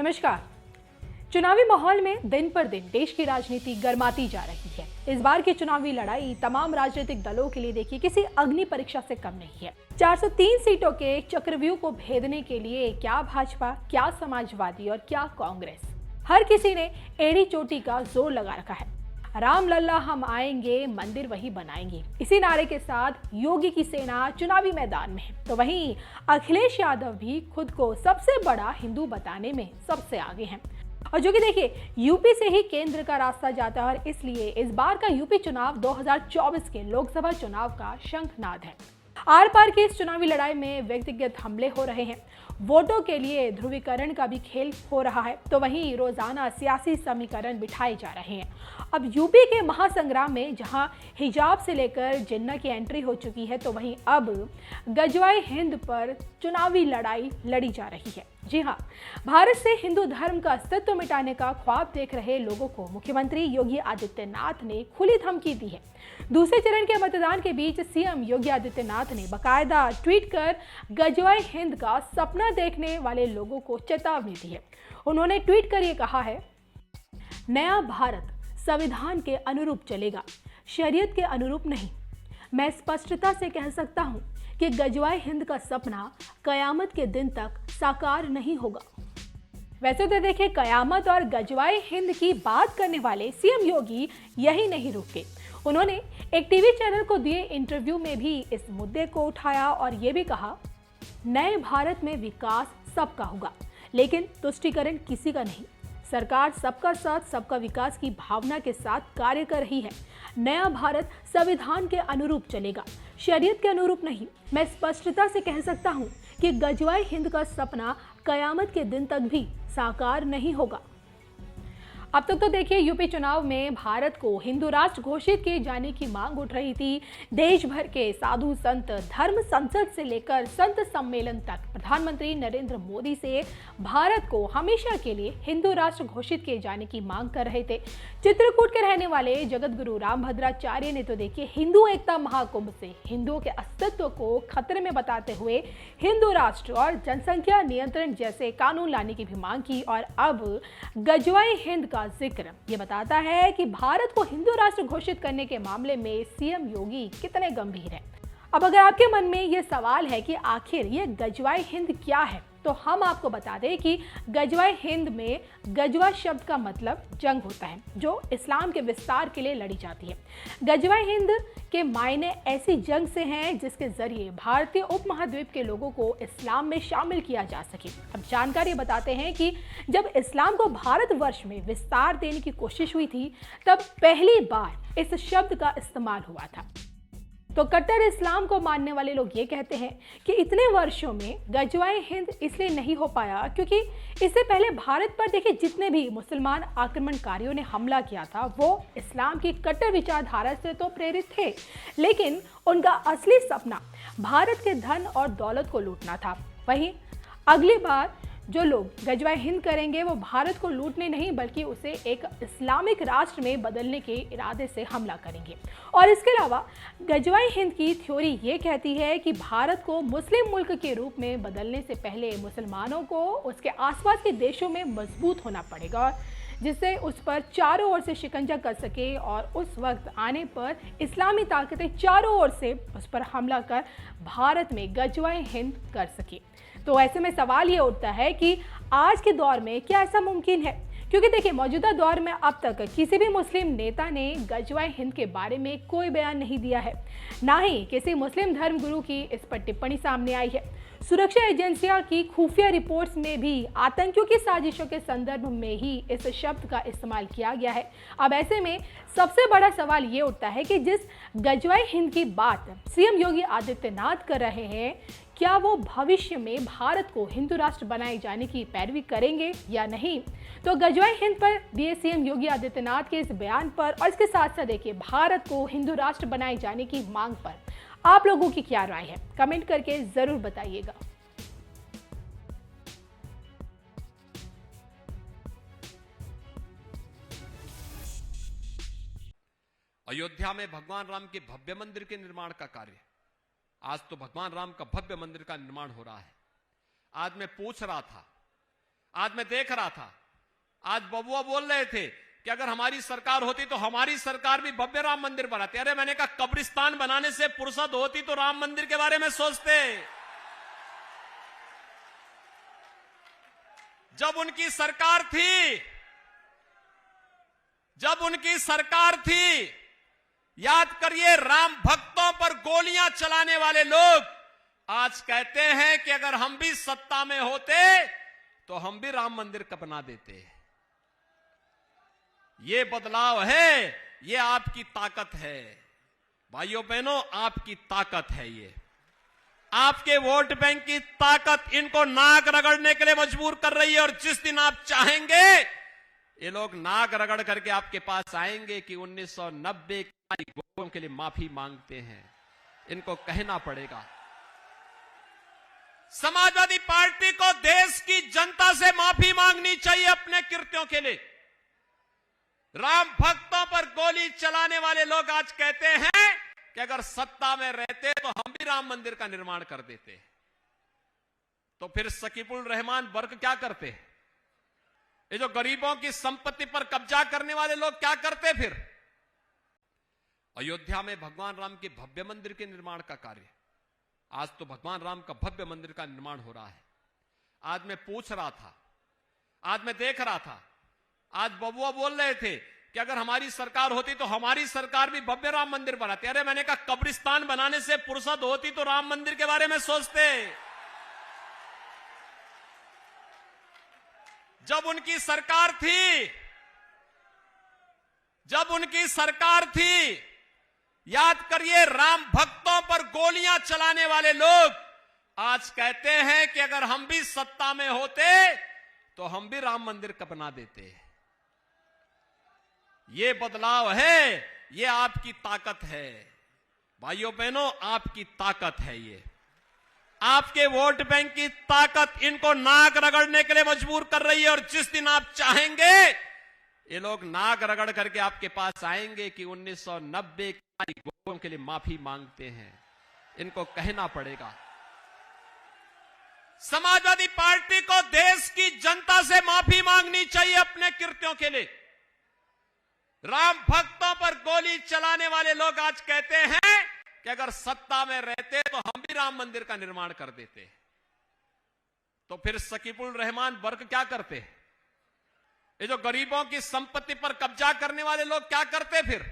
नमस्कार। चुनावी माहौल में दिन पर दिन देश की राजनीति गर्माती जा रही है। इस बार की चुनावी लड़ाई तमाम राजनीतिक दलों के लिए देखिए किसी अग्नि परीक्षा से कम नहीं है। 403 सीटों के चक्रव्यूह को भेदने के लिए क्या भाजपा, क्या समाजवादी और क्या कांग्रेस, हर किसी ने एड़ी चोटी का जोर लगा रखा है। राम लल्ला हम आएंगे, मंदिर वही बनाएंगे, इसी नारे के साथ योगी की सेना चुनावी मैदान में है। तो वहीं अखिलेश यादव भी खुद को सबसे बड़ा हिंदू बताने में सबसे आगे हैं। और जो कि देखिए यूपी से ही केंद्र का रास्ता जाता है और इसलिए इस बार का यूपी चुनाव 2024 के लोकसभा चुनाव का शंखनाद है। आर पार की इस चुनावी लड़ाई में व्यक्तिगत हमले हो रहे हैं, वोटों के लिए ध्रुवीकरण का भी खेल हो रहा है, तो वहीं रोजाना सियासी समीकरण बिठाए जा रहे हैं। अब यूपी के महासंग्राम में जहां हिजाब से लेकर जिन्ना की एंट्री हो चुकी है, तो वहीं अब गजवाए हिंद पर चुनावी लड़ाई लड़ी जा रही है। जी हाँ, भारत से हिंदू धर्म का अस्तित्व मिटाने का ख्वाब देख रहे लोगों को मुख्यमंत्री योगी आदित्यनाथ ने खुली धमकी दी है। दूसरे चरण के मतदान के बीच सीएम योगी आदित्यनाथ ने बकायदा ट्वीट कर गजवाए हिंद का सपना देखने वाले लोगों को चेतावनी दी है। उन्होंने ट्वीट कर ये कहा है, नया भारत संविधान के अनुरूप चलेगा, शरीयत के अनुरूप नहीं। मैं स्पष्टता से कह सकता हूं कि गजवाए हिंद का सपना कयामत के दिन तक साकार नहीं होगा। वैसे तो देखिए कयामत और गजवाए हिंद की बात करने वाले सीएम योगी यही नहीं रुके। उन्होंने एक टीवी चैनल को दिए इंटरव्यू में भी इस मुद्दे को उठाया और ये भी कहा, नए भारत में विकास सबका होगा, लेकिन तुष्टीकरण किसी का नहीं। सरकार सबका साथ सबका विकास की भावना के साथ कार्य कर रही है। नया भारत संविधान के अनुरूप चलेगा, शरीयत के अनुरूप नहीं। मैं स्पष्टता से कह सकता हूं कि गजवाए हिंद का सपना कयामत के दिन तक भी साकार नहीं होगा। अब तक तो देखिए यूपी चुनाव में भारत को हिंदू राष्ट्र घोषित किए जाने की मांग उठ रही थी। देश भर के साधु संत धर्म संसद से लेकर संत सम्मेलन तक प्रधानमंत्री नरेंद्र मोदी से भारत को हमेशा के लिए हिंदू राष्ट्र घोषित किए जाने की मांग कर रहे थे। चित्रकूट के रहने वाले जगत गुरु रामभद्राचार्य ने तो देखिए हिंदू एकता महाकुंभ से हिंदुओं के अस्तित्व को खतरे में बताते हुए हिंदू राष्ट्र और जनसंख्या नियंत्रण जैसे कानून लाने की भी मांग की। और अब गजवाए हिंद का जिक्र ये बताता है कि भारत को हिंदू राष्ट्र घोषित करने के मामले में सीएम योगी कितने गंभीर हैं। अब अगर आपके मन में ये सवाल है कि आखिर ये गजवाए हिंद क्या है, तो हम आपको बता दें कि गजवाए हिंद में गजवा शब्द का मतलब जंग होता है जो इस्लाम के विस्तार के लिए लड़ी जाती है। गजवाए हिंद के मायने ऐसी जंग से हैं जिसके जरिए भारतीय उपमहाद्वीप के लोगों को इस्लाम में शामिल किया जा सके। अब जानकारी बताते हैं कि जब इस्लाम को भारतवर्ष में विस्तार देने की कोशिश हुई थी, तब पहली बार इस शब्द का इस्तेमाल हुआ था। तो कट्टर इस्लाम को मानने वाले लोग ये कहते हैं कि इतने वर्षों में गजवाए हिंद इसलिए नहीं हो पाया क्योंकि इससे पहले भारत पर देखिए जितने भी मुसलमान आक्रमणकारियों ने हमला किया था वो इस्लाम की कट्टर विचारधारा से तो प्रेरित थे, लेकिन उनका असली सपना भारत के धन और दौलत को लूटना था। वहीं अगली बार जो लोग गजवाए हिंद करेंगे वो भारत को लूटने नहीं बल्कि उसे एक इस्लामिक राष्ट्र में बदलने के इरादे से हमला करेंगे। और इसके अलावा गजवाए हिंद की थ्योरी ये कहती है कि भारत को मुस्लिम मुल्क के रूप में बदलने से पहले मुसलमानों को उसके आसपास के देशों में मजबूत होना पड़ेगा, जिससे उस पर चारों ओर से शिकंजा कर सके और उस वक्त आने पर इस्लामी ताकतें चारों ओर से उस पर हमला कर भारत में गजवाए हिंद कर सके। तो ऐसे में सवाल ये उठता है कि आज के दौर में क्या ऐसा मुमकिन है, क्योंकि देखिए मौजूदा दौर में अब तक किसी भी मुस्लिम नेता ने गजवाए हिंद के बारे में कोई बयान नहीं दिया है, ना ही किसी मुस्लिम धर्मगुरु की इस पर टिप्पणी सामने आई है। सुरक्षा एजेंसियां की खुफिया रिपोर्ट्स में भी आतंकियों की साजिशों के संदर्भ में ही इस शब्द का इस्तेमाल किया गया है। अब ऐसे में सबसे बड़ा सवाल ये उठता है कि जिस गजवाए हिंद की बात सीएम योगी आदित्यनाथ कर रहे हैं, क्या वो भविष्य में भारत को हिंदू राष्ट्र बनाए जाने की पैरवी करेंगे या नहीं। तो गजवाए हिंद पर दिए सीएम योगी आदित्यनाथ के इस बयान पर और इसके साथ साथ देखिए भारत को हिंदू राष्ट्र बनाए जाने की मांग पर आप लोगों की क्या राय है, कमेंट करके जरूर बताइएगा। अयोध्या में भगवान राम के भव्य मंदिर के निर्माण का कार्य, आज तो भगवान राम का भव्य मंदिर का निर्माण हो रहा है। आज मैं पूछ रहा था आज मैं देख रहा था, आज बबुआ बोल रहे थे कि अगर हमारी सरकार होती तो हमारी सरकार भी भव्य राम मंदिर बनाती। अरे मैंने कहा कब्रिस्तान बनाने से फुर्सत होती तो राम मंदिर के बारे में सोचते। जब उनकी सरकार थी, याद करिए, राम भक्तों पर गोलियां चलाने वाले लोग आज कहते हैं कि अगर हम भी सत्ता में होते तो हम भी राम मंदिर का बना देते। ये बदलाव है, ये आपकी ताकत है भाइयों बहनों, आपकी ताकत है। ये आपके वोट बैंक की ताकत इनको नाक रगड़ने के लिए मजबूर कर रही है। और जिस दिन आप चाहेंगे, ये लोग नाक रगड़ करके आपके पास आएंगे कि 1990 के लिए माफी मांगते हैं, इनको कहना पड़ेगा। समाजवादी पार्टी को देश की जनता से माफी मांगनी चाहिए अपने कृत्यों के लिए। राम भक्तों पर गोली चलाने वाले लोग आज कहते हैं कि अगर सत्ता में रहते तो हम भी राम मंदिर का निर्माण कर देते। तो फिर सकीबुल रहमान वर्ग क्या करते? ये जो गरीबों की संपत्ति पर कब्जा करने वाले लोग क्या करते? फिर अयोध्या में भगवान राम के भव्य मंदिर के निर्माण का कार्य, आज तो भगवान राम का भव्य मंदिर का निर्माण हो रहा है। आज मैं पूछ रहा था, आज मैं देख रहा था, आज बबुआ बोल रहे थे कि अगर हमारी सरकार होती तो हमारी सरकार भी भव्य राम मंदिर बनाती। अरे मैंने कहा कब्रिस्तान बनाने से फुर्सत होती तो राम मंदिर के बारे में सोचते। जब उनकी सरकार थी, याद करिए, राम भक्तों पर गोलियां चलाने वाले लोग आज कहते हैं कि अगर हम भी सत्ता में होते तो हम भी राम मंदिर का बना देते। ये बदलाव है, ये आपकी ताकत है भाइयों बहनों, आपकी ताकत है। ये आपके वोट बैंक की ताकत इनको नाक रगड़ने के लिए मजबूर कर रही है। और जिस दिन आप चाहेंगे, ये लोग नाक रगड़ करके आपके पास आएंगे कि 1990 के लिए माफी मांगते हैं, इनको कहना पड़ेगा। समाजवादी पार्टी को देश की जनता से माफी मांगनी चाहिए अपने कृत्यों के लिए। राम भक्तों पर गोली चलाने वाले लोग आज कहते हैं कि अगर सत्ता में रहते तो हम भी राम मंदिर का निर्माण कर देते। तो फिर सकीबुल रहमान वर्ग क्या करते? ये जो गरीबों की संपत्ति पर कब्जा करने वाले लोग क्या करते? फिर